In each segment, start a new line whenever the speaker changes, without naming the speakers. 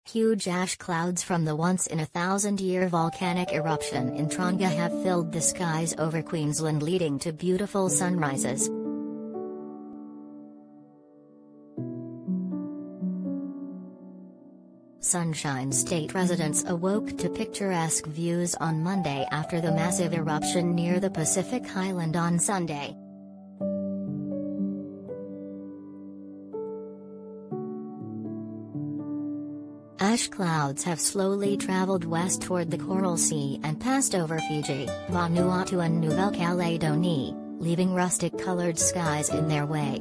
Huge ash clouds from the once-in-a-thousand-year volcanic eruption in Tonga have filled the skies over Queensland, leading to beautiful sunrises. Sunshine State residents awoke to picturesque views on Monday after the massive eruption near the Pacific Island on Sunday. Ash clouds have slowly traveled west toward the Coral Sea and passed over Fiji, Vanuatu and Nouvelle-Caledonie, leaving rustic-colored skies in their way.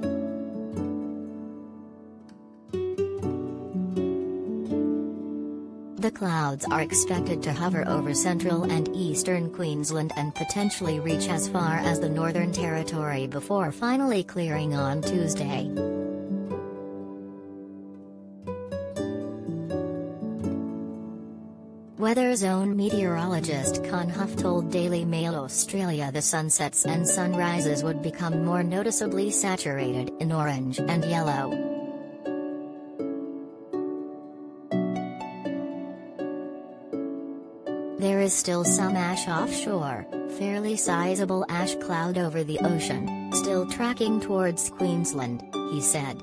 The clouds are expected to hover over central and eastern Queensland and potentially reach as far as the Northern Territory before finally clearing on Tuesday. Weather Zone meteorologist Con Huff told Daily Mail Australia the sunsets and sunrises would become more noticeably saturated in orange and yellow. There is still some ash offshore, fairly sizable ash cloud over the ocean, still tracking towards Queensland, he said.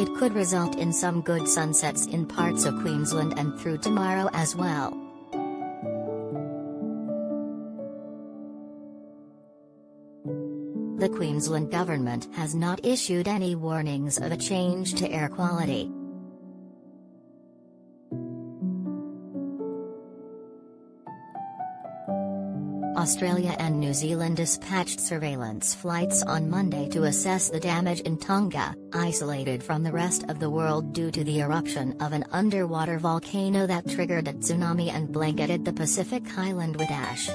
It could result in some good sunsets in parts of Queensland and through tomorrow as well. The Queensland government has not issued any warnings of a change to air quality. Australia and New Zealand dispatched surveillance flights on Monday to assess the damage in Tonga, isolated from the rest of the world due to the eruption of an underwater volcano that triggered a tsunami and blanketed the Pacific Island with ash.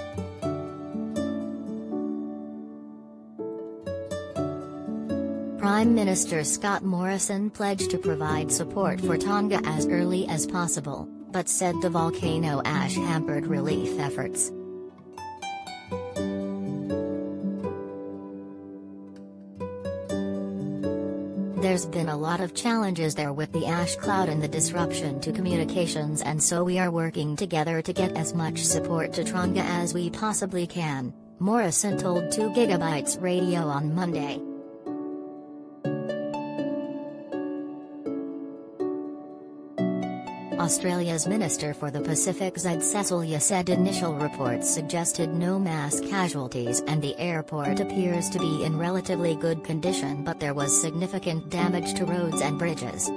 Prime Minister Scott Morrison pledged to provide support for Tonga as early as possible, but said the volcano ash hampered relief efforts. There's been a lot of challenges there with the ash cloud and the disruption to communications, and so we are working together to get as much support to Tonga as we possibly can, Morrison told 2GB Radio on Monday. Australia's Minister for the Pacific Zed Cecilia said initial reports suggested no mass casualties and the airport appears to be in relatively good condition, but there was significant damage to roads and bridges.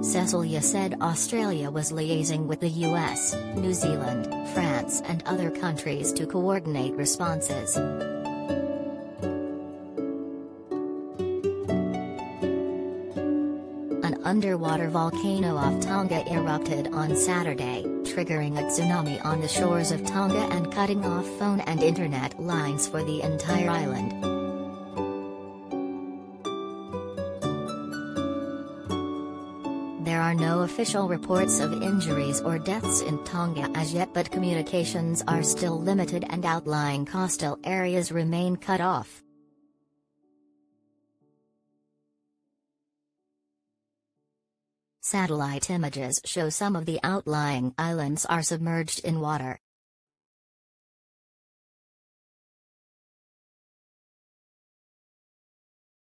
Cecilia said Australia was liaising with the US, New Zealand, France and other countries to coordinate responses. An underwater volcano off Tonga erupted on Saturday, triggering a tsunami on the shores of Tonga and cutting off phone and internet lines for the entire island. There are no official reports of injuries or deaths in Tonga as yet, but communications are still limited and outlying coastal areas remain cut off. Satellite images show some of the outlying islands are submerged in water.